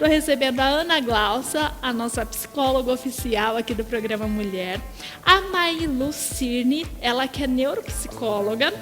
Estou recebendo a Ana Glaucia, a nossa psicóloga oficial aqui do programa Mulher, a Mailu Cirne, ela que é neuropsicóloga,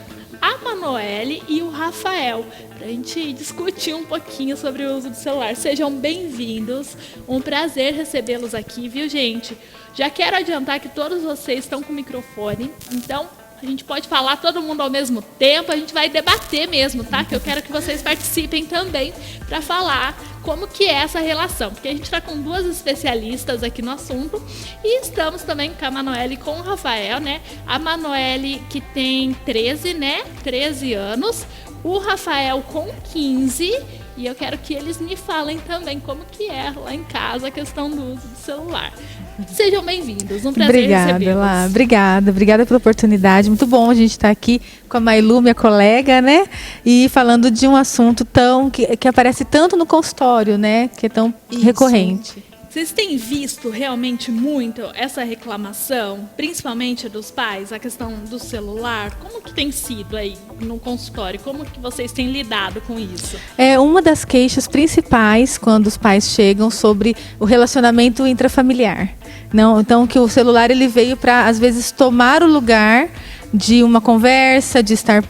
a Manoele e o Rafael, para a gente discutir um pouquinho sobre o uso do celular. Sejam bem-vindos, um prazer recebê-los aqui, viu, gente? Já quero adiantar que todos vocês estão com o microfone, então a gente pode falar todo mundo ao mesmo tempo, a gente vai debater mesmo, tá? Que eu quero que vocês participem também para falar como que é essa relação, porque a gente está com duas especialistas aqui no assunto e estamos também com a Manoele e com o Rafael, né? A Manoele que tem 13 anos, o Rafael com 15, e eu quero que eles me falem também como que é lá em casa a questão do uso do celular. Sejam bem-vindos, um prazer recebê-los. Obrigada pela oportunidade. Muito bom a gente estar aqui com a Mailu, minha colega, né? E falando de um assunto que aparece tanto no consultório, né? Que é tão recorrente. Vocês têm visto realmente muito essa reclamação, principalmente dos pais, a questão do celular? Como que tem sido aí no consultório? Como que vocês têm lidado com isso? É uma das queixas principais quando os pais chegam sobre o relacionamento intrafamiliar. Não, então que o celular ele veio para às vezes tomar o lugar de uma conversa, de estar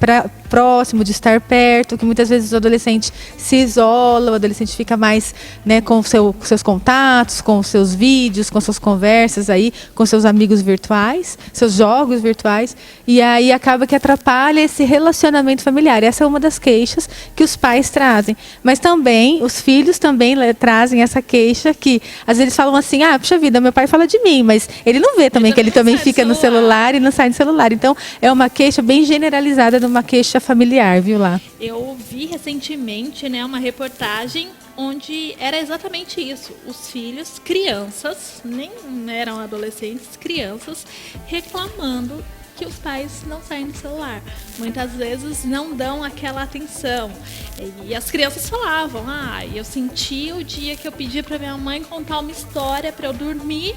próximo, de estar perto, que muitas vezes o adolescente se isola, o adolescente fica mais, né, com seus contatos, com os seus vídeos, com suas conversas aí, com seus amigos virtuais, seus jogos virtuais, e aí acaba que atrapalha esse relacionamento familiar. Essa é uma das queixas que os pais trazem. Mas também, os filhos também trazem essa queixa que, às vezes, eles falam assim, puxa vida, meu pai fala de mim, mas ele não vê também que ele também fica no celular e não sai do celular. Então, é uma queixa bem generalizada de uma queixa familiar, viu lá? Eu vi recentemente, né, uma reportagem onde era exatamente isso. Os filhos, crianças, nem eram adolescentes, crianças, reclamando que os pais não saem do celular. Muitas vezes não dão aquela atenção. E as crianças falavam, eu senti o dia que eu pedi para minha mãe contar uma história para eu dormir,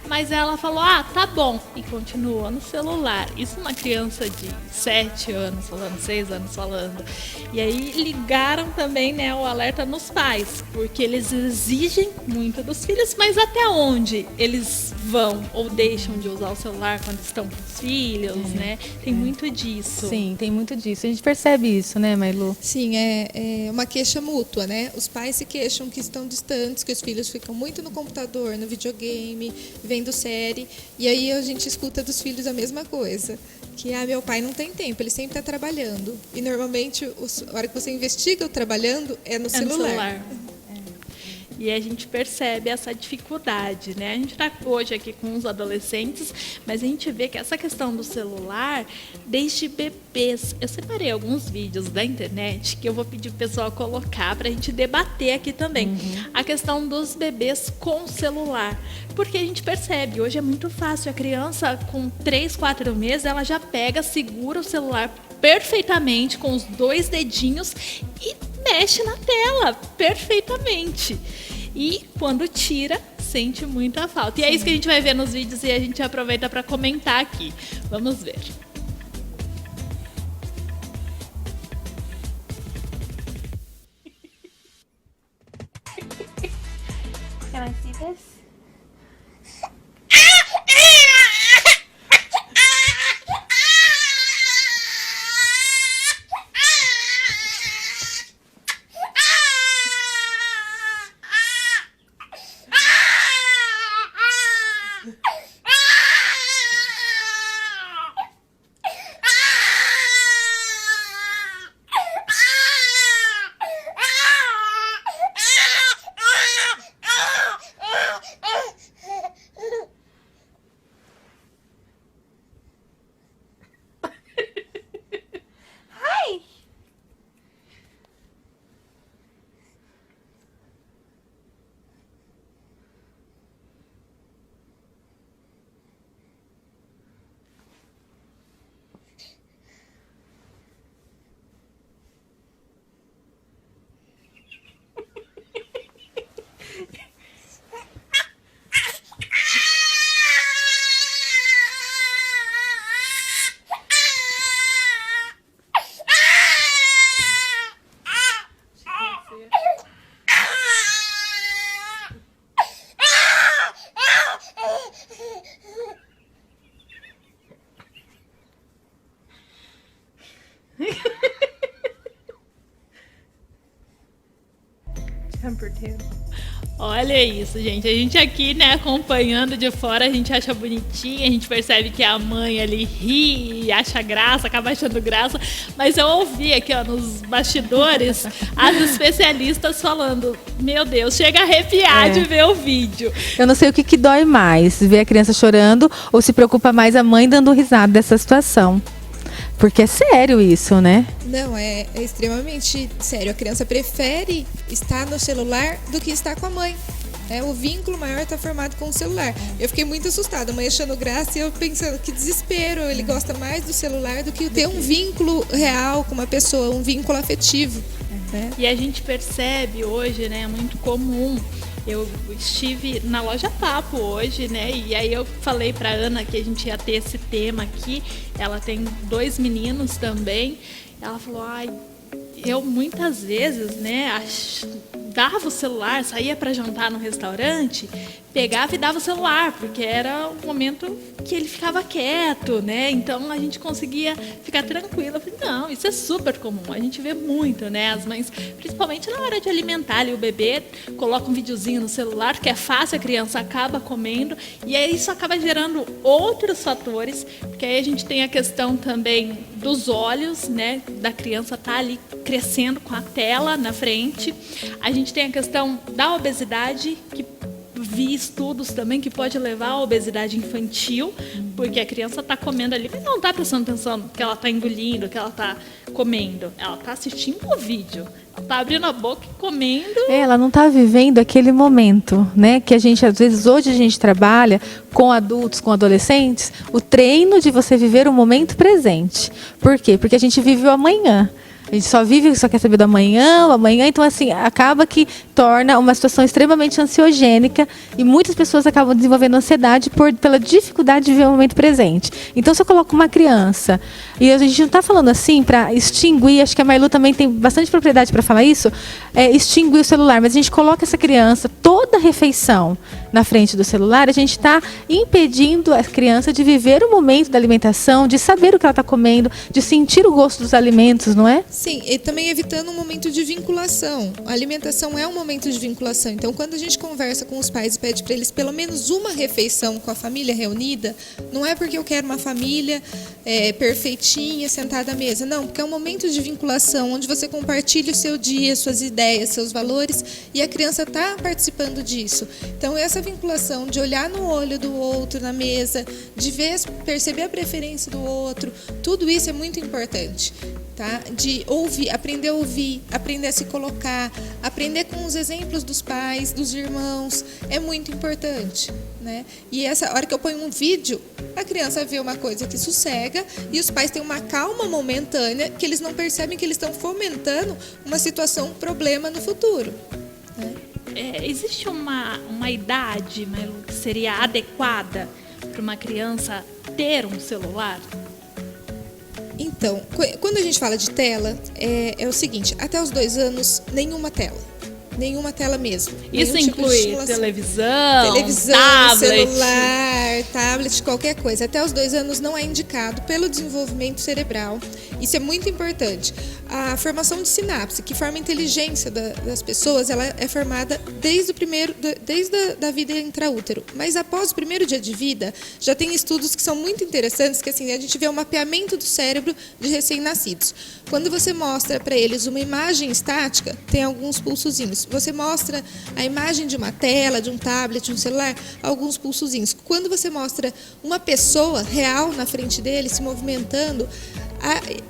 mas ela falou, tá bom, e continua no celular. Isso uma criança de 7 anos falando, 6 anos falando. E aí ligaram também, né, o alerta nos pais, porque eles exigem muito dos filhos, mas até onde eles vão ou deixam de usar o celular quando estão com os filhos, né? Tem muito disso. Sim, tem muito disso. A gente percebe isso, né, Mailu? Sim, é uma queixa mútua, né? Os pais se queixam que estão distantes, que os filhos ficam muito no computador, no videogame, vendo série, e aí a gente escuta dos filhos a mesma coisa, que meu pai não tem tempo, ele sempre está trabalhando, e normalmente a hora que você investiga o trabalhando é no celular. E a gente percebe essa dificuldade, né? A gente está hoje aqui com os adolescentes, mas a gente vê que essa questão do celular, desde bebês. Eu separei alguns vídeos da internet que eu vou pedir para o pessoal colocar para a gente debater aqui também. A questão dos bebês com celular. Porque a gente percebe, hoje é muito fácil. A criança com 3, 4 meses, ela já pega, segura o celular perfeitamente com os 2 dedinhos e mexe na tela perfeitamente. E quando tira, sente muita falta. E é isso que a gente vai ver nos vídeos e a gente aproveita para comentar aqui. Vamos ver. Can I see this? temper tantrum. Olha isso, gente. A gente aqui, né, acompanhando de fora, a gente acha bonitinho, a gente percebe que a mãe ali ri e acha graça, acaba achando graça. Mas eu ouvi aqui, ó, nos bastidores, as especialistas falando, meu Deus, chega a arrepiar de ver o vídeo. Eu não sei o que dói mais, ver a criança chorando ou se preocupa mais a mãe dando risada dessa situação. Porque é sério isso, né? Não, é extremamente sério. A criança prefere estar no celular do que estar com a mãe. O vínculo maior está formado com o celular. Eu fiquei muito assustada, a mãe achando graça e eu pensando, que desespero. Ele gosta mais do celular do que ter um vínculo real com uma pessoa, um vínculo afetivo. Né? E a gente percebe hoje, né, muito comum. Eu estive na Loja Papo hoje, né? E aí eu falei pra Ana que a gente ia ter esse tema aqui. Ela tem 2 meninos também. Ela falou, eu muitas vezes, né, dava o celular, saía para jantar no restaurante, pegava e dava o celular, porque era o momento que ele ficava quieto, né? Então a gente conseguia ficar tranquila. Eu falei, não, isso é super comum. A gente vê muito, né? As mães, principalmente na hora de alimentar ali o bebê, coloca um videozinho no celular, que é fácil, a criança acaba comendo, e aí isso acaba gerando outros fatores, porque aí a gente tem a questão também dos olhos, né? Da criança tá ali crescendo com a tela na frente. A gente tem a questão da obesidade, que vi estudos também que pode levar à obesidade infantil, porque a criança está comendo ali, mas não está prestando atenção no que ela está engolindo, no que ela está comendo. Ela está assistindo o vídeo, ela está abrindo a boca e comendo. Ela não está vivendo aquele momento, né? Que a gente, às vezes, hoje a gente trabalha com adultos, com adolescentes, o treino de você viver o momento presente. Por quê? Porque a gente vive o amanhã. A gente só vive, só quer saber do amanhã, então assim, acaba que torna uma situação extremamente ansiogênica e muitas pessoas acabam desenvolvendo ansiedade pela dificuldade de viver o momento presente. Então, se eu coloco uma criança, e a gente não está falando assim para extinguir, acho que a Marilu também tem bastante propriedade para falar isso, extinguir o celular, mas a gente coloca essa criança, toda a refeição na frente do celular, a gente está impedindo a criança de viver o momento da alimentação, de saber o que ela está comendo, de sentir o gosto dos alimentos, não é? Sim, e também evitando um momento de vinculação. A alimentação é um momento de vinculação. Então, quando a gente conversa com os pais e pede para eles pelo menos uma refeição com a família reunida, não é porque eu quero uma família perfeitinha, sentada à mesa. Não, porque é um momento de vinculação, onde você compartilha o seu dia, suas ideias, seus valores, e a criança está participando disso. Então, essa vinculação de olhar no olho do outro na mesa, de perceber a preferência do outro, tudo isso é muito importante. Tá? De ouvir, aprender a se colocar, aprender com os exemplos dos pais, dos irmãos, é muito importante, né? E essa hora que eu ponho um vídeo, a criança vê uma coisa que sossega e os pais têm uma calma momentânea que eles não percebem que eles estão fomentando uma situação, um problema no futuro, né? Existe uma idade, Marilu, que seria adequada para uma criança ter um celular? Então, quando a gente fala de tela, é o seguinte, até os 2 anos, nenhuma tela mesmo. Isso tipo inclui televisão, tablet, qualquer coisa. Até os 2 anos não é indicado pelo desenvolvimento cerebral. Isso é muito importante. A formação de sinapse, que forma a inteligência das pessoas, ela é formada desde a vida intraútero. Mas após o primeiro dia de vida, já tem estudos que são muito interessantes, que assim, a gente vê o mapeamento do cérebro de recém-nascidos. Quando você mostra para eles uma imagem estática, tem alguns pulsozinhos. Você mostra a imagem de uma tela, de um tablet, de um celular, alguns pulsozinhos. Quando você mostra uma pessoa real na frente dele, se movimentando,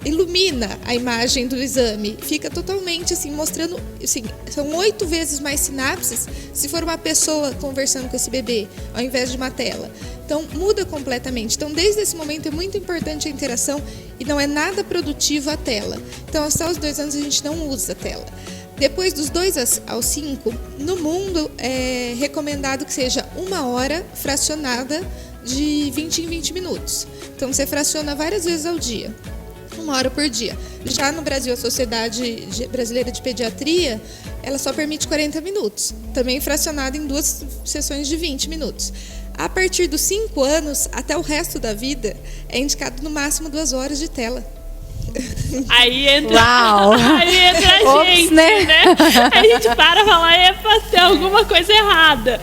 ilumina a imagem do exame. Fica totalmente assim, mostrando... Assim, são 8 vezes mais sinapses se for uma pessoa conversando com esse bebê, ao invés de uma tela. Então, muda completamente. Então, desde esse momento é muito importante a interação e não é nada produtivo a tela. Então, até os 2 anos a gente não usa a tela. Depois dos 2 aos 5, no mundo é recomendado que seja 1 hora fracionada de 20 em 20 minutos. Então, você fraciona várias vezes ao dia, 1 hora por dia. Já no Brasil, a Sociedade Brasileira de Pediatria, ela só permite 40 minutos, também fracionado em 2 sessões de 20 minutos. A partir dos 5 anos, até o resto da vida, é indicado no máximo 2 horas de tela. Aí entra, Uau. aí entra a Ops, gente, né? né? A gente para e fala, epa, tem alguma coisa errada.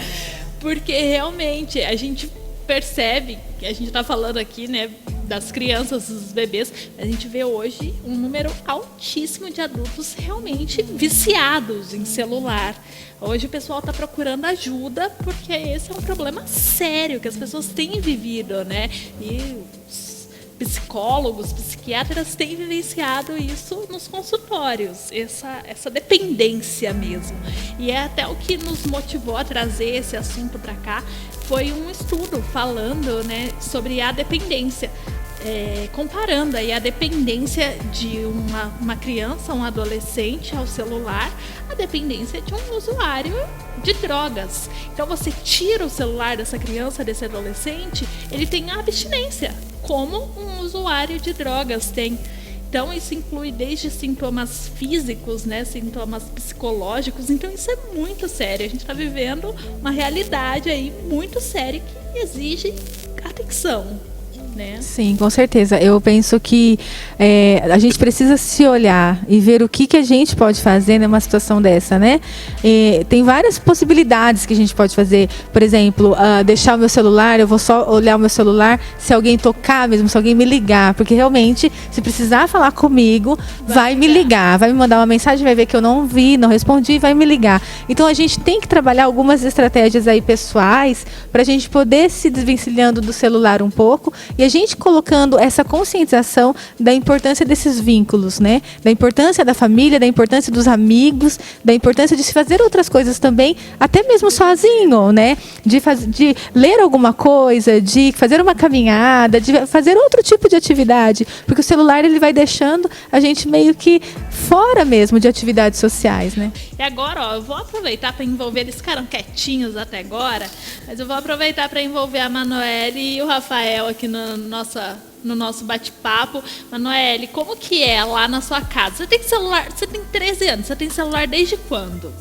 Porque realmente a gente percebe, que a gente está falando aqui, né, das crianças, dos bebês, a gente vê hoje um número altíssimo de adultos realmente viciados em celular. Hoje o pessoal está procurando ajuda porque esse é um problema sério que as pessoas têm vivido, né? E os psicólogos, psiquiatras têm vivenciado isso nos consultórios, essa dependência mesmo. E é até o que nos motivou a trazer esse assunto para cá, foi um estudo falando, né, sobre a dependência. Comparando aí a dependência de uma criança, um adolescente ao celular, a dependência de um usuário de drogas. Então você tira o celular dessa criança, desse adolescente, ele tem abstinência, como um usuário de drogas tem. Então isso inclui desde sintomas físicos, né, sintomas psicológicos. Então isso é muito sério. A gente está vivendo uma realidade aí muito séria que exige atenção. Né? Sim, com certeza. Eu penso que a gente precisa se olhar e ver o que a gente pode fazer numa situação dessa, né? Tem várias possibilidades que a gente pode fazer. Por exemplo, deixar o meu celular, eu vou só olhar o meu celular se alguém tocar mesmo, se alguém me ligar. Porque realmente, se precisar falar comigo, vai me ligar. Vai me mandar uma mensagem, vai ver que eu não vi, não respondi e vai me ligar. Então a gente tem que trabalhar algumas estratégias aí pessoais para a gente poder se desvencilhando do celular um pouco e a gente colocando essa conscientização da importância desses vínculos, né? Da importância da família, da importância dos amigos, da importância de se fazer outras coisas também, até mesmo sozinho, né? De ler alguma coisa, de fazer uma caminhada, de fazer outro tipo de atividade, porque o celular ele vai deixando a gente meio que fora mesmo de atividades sociais, né? E agora, eu vou aproveitar para envolver, eles ficaram quietinhos até agora, mas eu vou aproveitar para envolver a Manoele e o Rafael aqui no nosso bate-papo. Manoele, como que é lá na sua casa? Você tem celular, você tem 13 anos, você tem celular desde quando?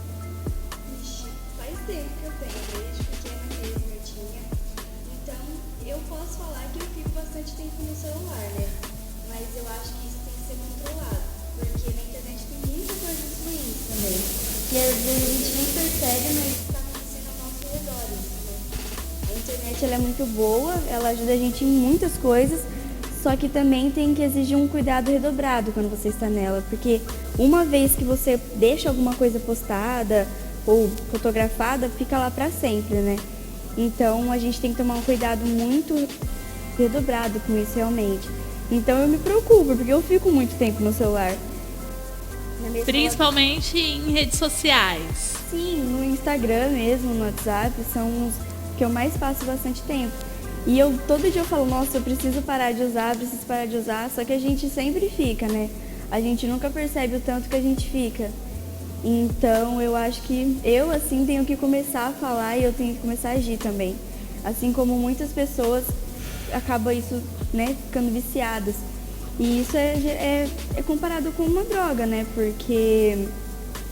Faz tempo que eu tenho, desde pequena mesmo eu tinha. Então, eu posso falar que eu fico bastante tempo no celular, né? Mas eu acho que isso tem que ser controlado, porque na internet tem muita coisa ruim também. E às vezes a gente nem percebe, mas está acontecendo ao nosso redor, né? A internet ela é muito boa, ela ajuda a gente em muitas coisas, só que também tem que exigir um cuidado redobrado quando você está nela, porque uma vez que você deixa alguma coisa postada ou fotografada, fica lá para sempre, né? Então a gente tem que tomar um cuidado muito redobrado com isso realmente. Então eu me preocupo, porque eu fico muito tempo no celular. Principalmente em redes sociais. Sim, no Instagram mesmo, no WhatsApp, são os que eu mais passo bastante tempo. E todo dia eu falo, nossa, eu preciso parar de usar, só que a gente sempre fica, né? A gente nunca percebe o tanto que a gente fica. Então eu acho que eu, assim, tenho que começar a falar e eu tenho que começar a agir também. Assim como muitas pessoas acabam isso, né, ficando viciadas. E isso é comparado com uma droga, né? Porque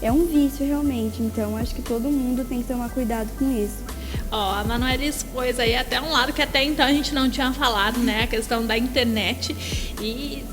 é um vício realmente. Então acho que todo mundo tem que tomar cuidado com isso. Ó, a Manoele expôs aí até um lado que até então a gente não tinha falado, né? A questão da internet e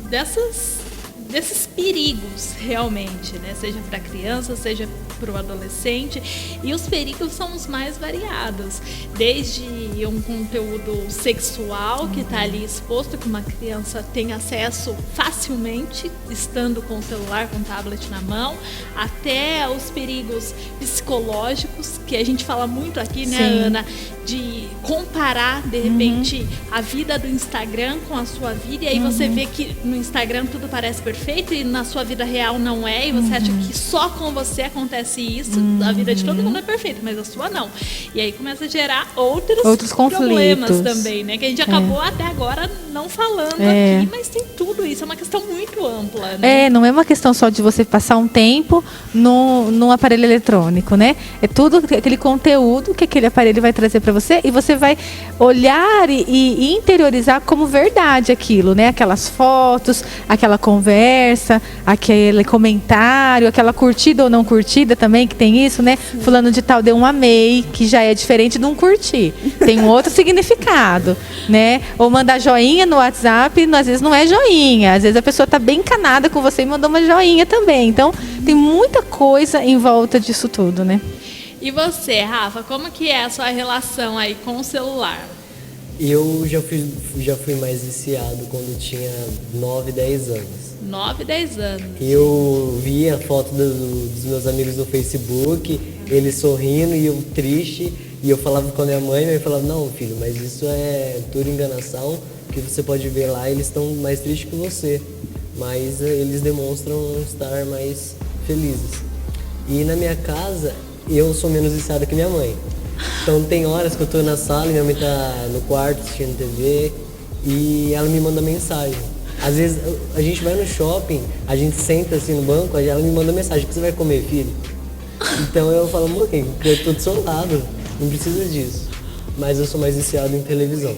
desses perigos realmente, né? Seja para criança, seja para o adolescente. E os perigos são os mais variados. Desde um conteúdo sexual que está ali exposto, que uma criança tem acesso facilmente, estando com o celular, com o tablet na mão, até os perigos psicológicos, que a gente fala muito aqui, né, Sim. Ana? De comparar, de repente, a vida do Instagram com a sua vida, e aí você vê que no Instagram tudo parece perfeito e na sua vida real não é, e você acha que só com você acontece isso, a vida de todo mundo é perfeita, mas a sua não. E aí começa a gerar outros problemas conflitos também, né? Que a gente acabou até agora não falando aqui, mas tem tudo isso, é uma questão muito ampla, né? Não é uma questão só de você passar um tempo num aparelho eletrônico, né? É tudo aquele conteúdo que aquele aparelho vai trazer para você e você vai olhar e interiorizar como verdade aquilo, né? Aquelas fotos, aquela conversa, conversa, aquele comentário, aquela curtida ou não curtida também, que tem isso, né? Fulano de tal deu um amei, que já é diferente de um curtir. Tem um outro significado, né? Ou mandar joinha no WhatsApp, às vezes não é joinha. Às vezes a pessoa tá bem encanada com você e mandou uma joinha também. Então, tem muita coisa em volta disso tudo, né? E você, Rafa, como que é a sua relação aí com o celular? Eu já fui mais viciado quando tinha 9, 10 anos. 9, 10 anos. Eu via a foto dos meus amigos no Facebook, eles sorrindo e eu triste. E eu falava com a minha mãe falava, não, filho, mas isso é tudo enganação, que você pode ver lá, eles estão mais tristes que você. Mas eles demonstram estar mais felizes. E na minha casa, eu sou menos viciado que minha mãe. Então tem horas que eu tô na sala e minha mãe tá no quarto assistindo TV e ela me manda mensagem. Às vezes a gente vai no shopping, a gente senta assim no banco, aí ela me manda mensagem, o que você vai comer, filho? Então eu falo, mãe, eu tô do seu lado, não precisa disso. Mas eu sou mais viciado em televisão.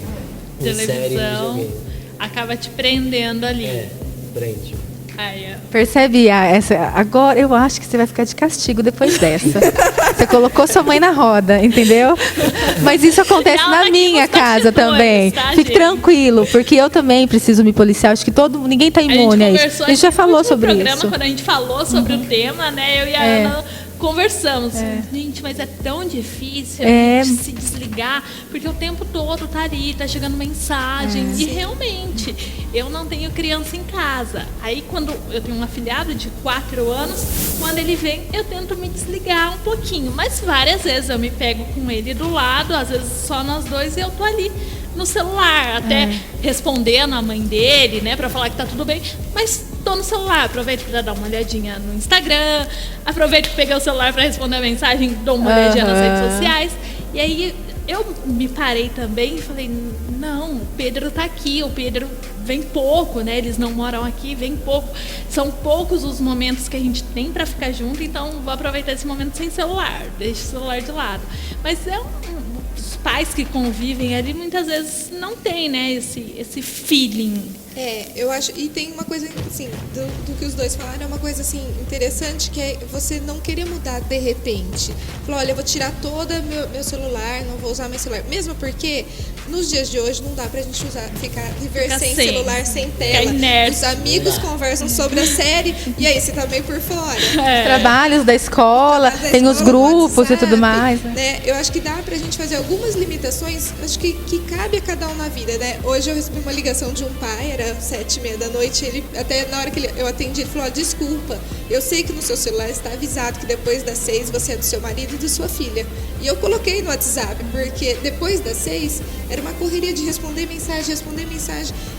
Em série, em videogame. Acaba te prendendo ali. É, prende. Aí, Percebe agora eu acho que você vai ficar de castigo depois dessa. Você colocou sua mãe na roda, entendeu? Mas isso acontece Não, na aqui minha nos casa bastidores, também. tá, Fique gente? tranquilo, porque eu também preciso me policiar. Acho que ninguém está imune a isso. A gente já falou sobre programa, isso. Quando a gente falou sobre o tema, né? Eu e a Ana conversamos. Gente, mas é tão difícil a gente se desligar, porque o tempo todo tá ali, tá chegando mensagem. E realmente, eu não tenho criança em casa. Aí quando eu tenho um afilhado de 4 anos, quando ele vem, eu tento me desligar um pouquinho. Mas várias vezes eu me pego com ele do lado, às vezes só nós dois, e eu tô ali no celular, até respondendo a mãe dele, né, pra falar que tá tudo bem, mas tô no celular, aproveito pra dar uma olhadinha no Instagram, aproveito que peguei o celular pra responder a mensagem, dou uma olhadinha nas redes sociais, e aí eu me parei também e falei, não, o Pedro tá aqui, o Pedro vem pouco, né, eles não moram aqui, vem pouco, são poucos os momentos que a gente tem pra ficar junto, então vou aproveitar esse momento sem celular, deixo o celular de lado, mas os pais que convivem ali muitas vezes não tem, né, esse feeling. Eu acho, e tem uma coisa assim, do que os dois falaram, é uma coisa assim interessante, que é você não querer mudar de repente. Falar, olha, eu vou tirar todo meu celular, não vou usar meu celular. Mesmo porque nos dias de hoje não dá pra gente viver sem celular, sem tela. Os amigos conversam sobre a série e aí você tá meio por fora. Trabalhos da escola, tem os grupos WhatsApp, e tudo mais. Né? Eu acho que dá pra gente fazer algumas limitações, acho que cabe a cada um na vida, né? Hoje eu recebi uma ligação de um pai, era 7h30 da noite, ele, até na hora que eu atendi, ele falou, desculpa, eu sei que no seu celular está avisado que depois das 6 você é do seu marido e da sua filha. E eu coloquei no WhatsApp, porque depois das 6 era uma correria de responder mensagem,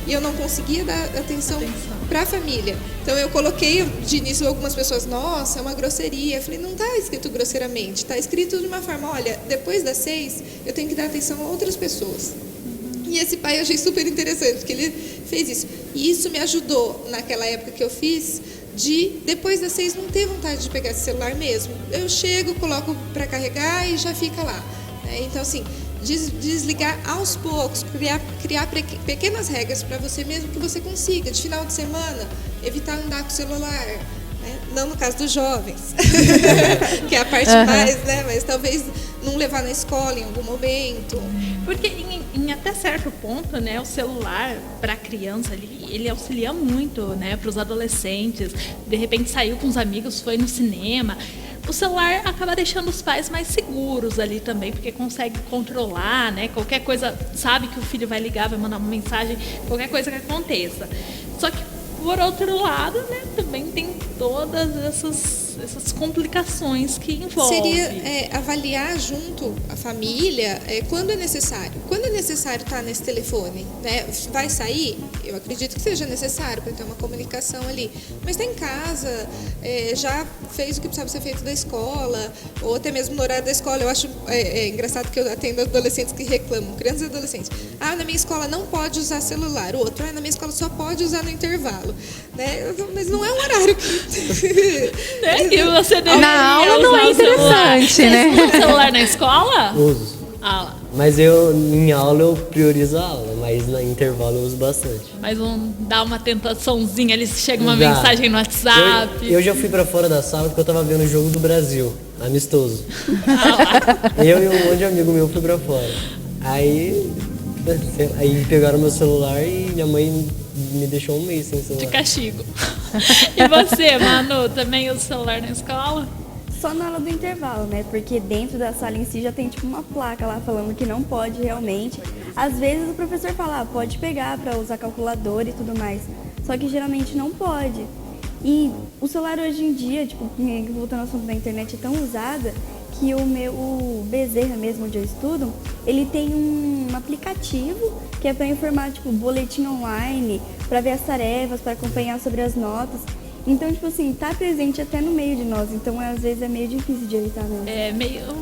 e eu não conseguia dar atenção para a família. Então eu coloquei, de início algumas pessoas, nossa, é uma grosseria. Eu falei, não está escrito grosseiramente, está escrito de uma forma, olha, depois das 6 eu tenho que dar atenção a outras pessoas. E esse pai eu achei super interessante, porque ele fez isso. E isso me ajudou, naquela época que eu fiz, de depois das 6 não ter vontade de pegar esse celular mesmo. Eu chego, coloco para carregar e já fica lá. Então, assim, desligar aos poucos, criar pequenas regras para você mesmo que você consiga. De final de semana, evitar andar com o celular. Não no caso dos jovens, que é a parte mais, né? Mas talvez não levar na escola em algum momento. Porque em até certo ponto, né, o celular para a criança ali, ele auxilia muito, né, para os adolescentes. De repente saiu com os amigos, foi no cinema. O celular acaba deixando os pais mais seguros ali também, porque consegue controlar, né? Qualquer coisa, sabe que o filho vai ligar, vai mandar uma mensagem, qualquer coisa que aconteça. Só que por outro lado, né, também tem todas essas complicações que envolvem. Seria avaliar junto a família quando é necessário. Quando é necessário estar nesse telefone, né? Vai sair? Eu acredito que seja necessário para ter uma comunicação ali. Mas está em casa, já fez o que precisava ser feito da escola, ou até mesmo no horário da escola. Eu acho engraçado que eu atendo adolescentes que reclamam, crianças e adolescentes. Na minha escola não pode usar celular. O outro, na minha escola só pode usar no intervalo. Né? Mas não é um horário que... Que você deveria na aula não é interessante, celular. né? Você usa o celular na escola? Uso. Ah lá. Mas em aula eu priorizo a aula, mas no intervalo eu uso bastante. Mas dá uma tentaçãozinha ali, se chega uma Dá. mensagem no WhatsApp. Eu já fui pra fora da sala porque eu tava vendo o jogo do Brasil, amistoso. Ah lá. Eu e um monte de amigo meu fui pra fora. Aí pegaram meu celular e minha mãe me deixou um mês sem De celular. castigo. E você, Manu, também usa o celular na escola? Só na hora do intervalo, né? Porque dentro da sala em si já tem tipo uma placa lá falando que não pode realmente. Às vezes o professor fala, pode pegar para usar calculadora e tudo mais. Só que geralmente não pode. E o celular hoje em dia, tipo, voltando ao assunto da internet, é tão usada que o Bezerra mesmo, onde eu estudo, ele tem um aplicativo que é para informar, tipo, boletim online, para ver as tarefas, para acompanhar sobre as notas. Então, tipo assim, tá presente até no meio de nós. Então, às vezes, é meio difícil de evitar mesmo.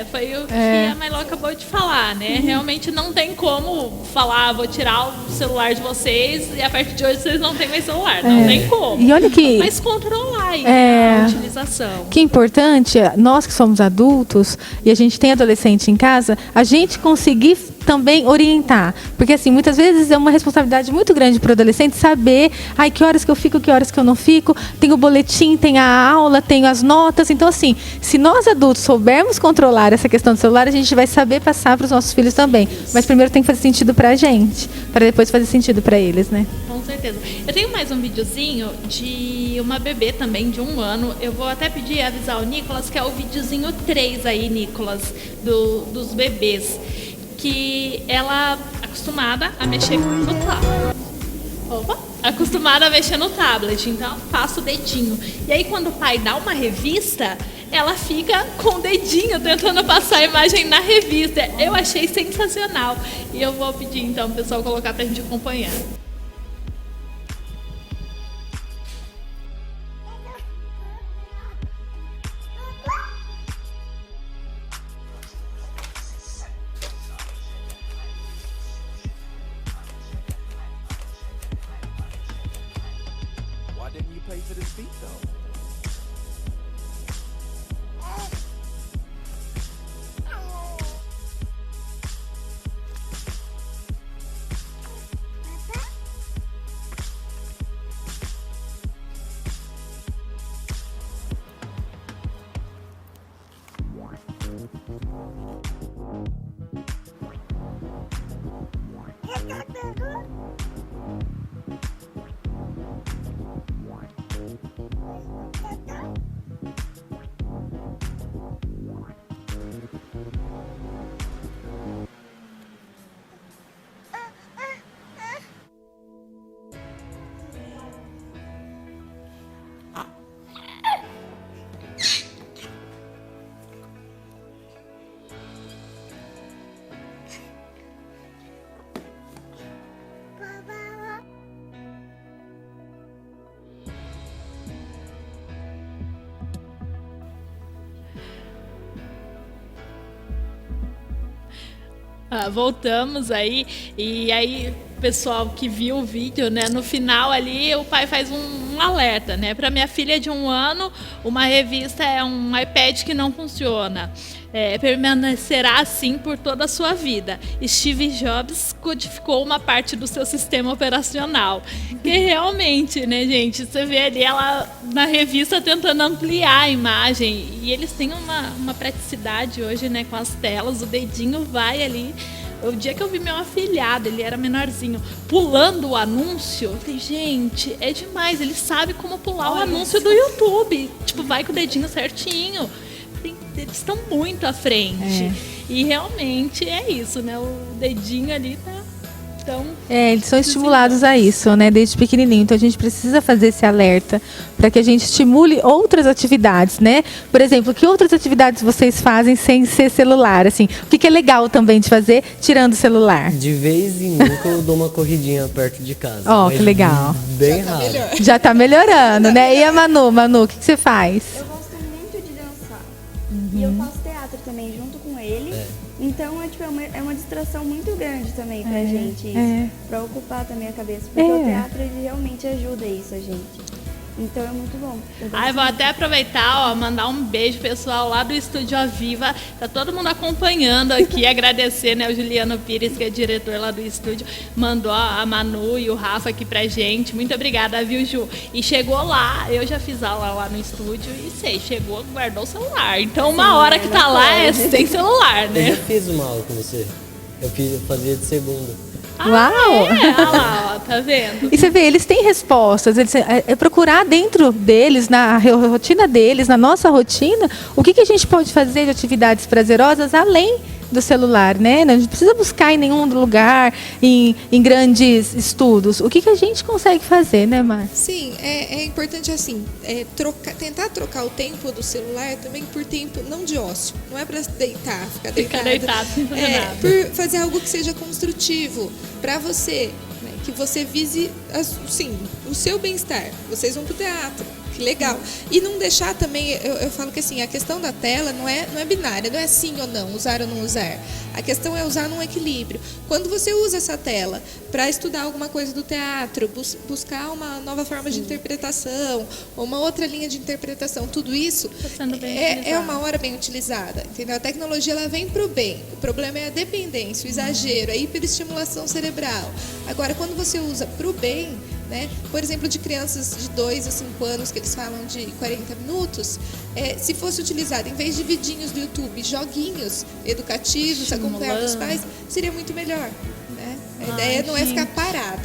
Foi o que a Mailó acabou de falar, né? Realmente não tem como falar, vou tirar o celular de vocês e a partir de hoje vocês não têm mais celular. Não tem como. E olha que... Mas controlar aí a utilização. Que é importante, nós que somos adultos e a gente tem adolescente em casa, a gente conseguir também orientar. Porque, assim, muitas vezes é uma responsabilidade muito grande para o adolescente saber, que horas que eu fico, que horas que eu não fico, tem o boletim, tem a aula, tem as notas. Então, assim, se nós adultos soubermos controlar essa questão do celular, a gente vai saber passar para os nossos filhos também. Mas primeiro tem que fazer sentido para a gente, para depois fazer sentido para eles, né? Com certeza. Eu tenho mais um videozinho de uma bebê também, de 1 ano. Eu vou até pedir avisar o Nicolas, que é o videozinho 3 aí, Nicolas, dos bebês. Que ela acostumada a mexer no tablet. Acostumada a mexer no tablet, então passa o dedinho. E aí quando o pai dá uma revista, ela fica com o dedinho tentando passar a imagem na revista. Eu achei sensacional. E eu vou pedir então o pessoal colocar pra gente acompanhar. Why didn't you play to this beat though? Voltamos aí, e aí pessoal que viu o vídeo, né, no final ali o pai faz um alerta, né, para minha filha de 1 ano, uma revista é um iPad que não funciona, permanecerá assim por toda a sua vida. Steve Jobs codificou uma parte do seu sistema operacional, que realmente, né, gente, você vê ali ela na revista tentando ampliar a imagem, e eles têm uma praticidade hoje, né, com as telas, o dedinho vai ali. O dia que eu vi meu afilhado, ele era menorzinho, pulando o anúncio, eu falei, gente, é demais, ele sabe como pular o anúncio do YouTube. Tipo, vai com o dedinho certinho. Eles estão muito à frente. E realmente é isso, né? O dedinho ali tá tão... eles são estimulados a isso, né? Desde pequenininho. Então a gente precisa fazer esse alerta para que a gente estimule outras atividades, né? Por exemplo, que outras atividades vocês fazem sem ser celular? Assim, o que é legal também de fazer tirando o celular? De vez em nunca eu dou uma corridinha perto de casa. Ó, que legal. Bem raro. Já tá melhorando, né? E a Manu, o que você faz? Eu gosto muito de dançar. E eu faço teatro também junto com ele. Então, é uma distração muito grande também pra gente isso. Pra ocupar também a cabeça. Porque o teatro, ele realmente ajuda isso a gente. Então é muito bom. Vou até aproveitar, ó, mandar um beijo pessoal lá do Estúdio Aviva. Tá todo mundo acompanhando aqui, agradecer, né, o Juliano Pires, que é diretor lá do estúdio, mandou a Manu e o Rafa aqui pra gente. Muito obrigada, viu, Ju? E chegou lá, eu já fiz aula lá no estúdio e chegou, guardou o celular. Então uma hora que tá lá é sem celular, né? Eu já fiz uma aula com você. Eu fazia de segunda. Uau! Olha lá, ó, tá vendo? E você vê, eles têm respostas. É procurar dentro deles, na rotina deles, na nossa rotina, o que a gente pode fazer de atividades prazerosas além do celular, né? Não, a gente precisa buscar em nenhum lugar, em grandes estudos. O que a gente consegue fazer, né, Mar? Sim, é importante assim, tentar trocar o tempo do celular também por tempo não de ócio. Não é para ficar deitado sem fazer nada. por fazer algo que seja construtivo para você, né, que você vise o seu bem-estar. Vocês vão pro teatro. Que legal. E não deixar também, eu falo que assim, a questão da tela não é binária, não é sim ou não, usar ou não usar. A questão é usar num equilíbrio. Quando você usa essa tela para estudar alguma coisa do teatro, buscar uma nova forma de interpretação, ou uma outra linha de interpretação, tudo isso é uma hora bem utilizada. Entendeu? A tecnologia ela vem para o bem. O problema é a dependência, o exagero, a hiperestimulação cerebral. Agora, quando você usa para o bem, né? Por exemplo, de crianças de 2 a 5 anos, que eles falam de 40 minutos, se fosse utilizado, em vez de vidinhos do YouTube, joguinhos educativos, acompanhar os pais, seria muito melhor. Né? A ideia não é ficar parado.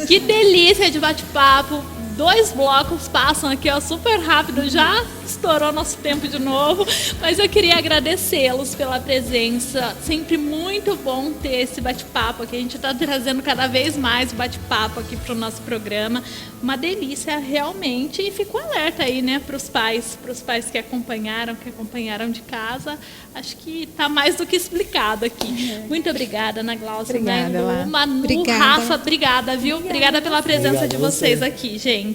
Que delícia de bate-papo. 2 blocos passam aqui, ó, super rápido, já estourou nosso tempo de novo, mas eu queria agradecê-los pela presença, sempre muito bom ter esse bate-papo aqui, a gente está trazendo cada vez mais bate-papo aqui para o nosso programa, uma delícia realmente, e fico alerta aí, né, para os pais que acompanharam de casa, acho que está mais do que explicado aqui. Muito obrigada, Ana Glaucia, obrigada, Manu, obrigada. Rafa, obrigada, viu? Obrigada pela presença Obrigado de a você. vocês aqui, gente.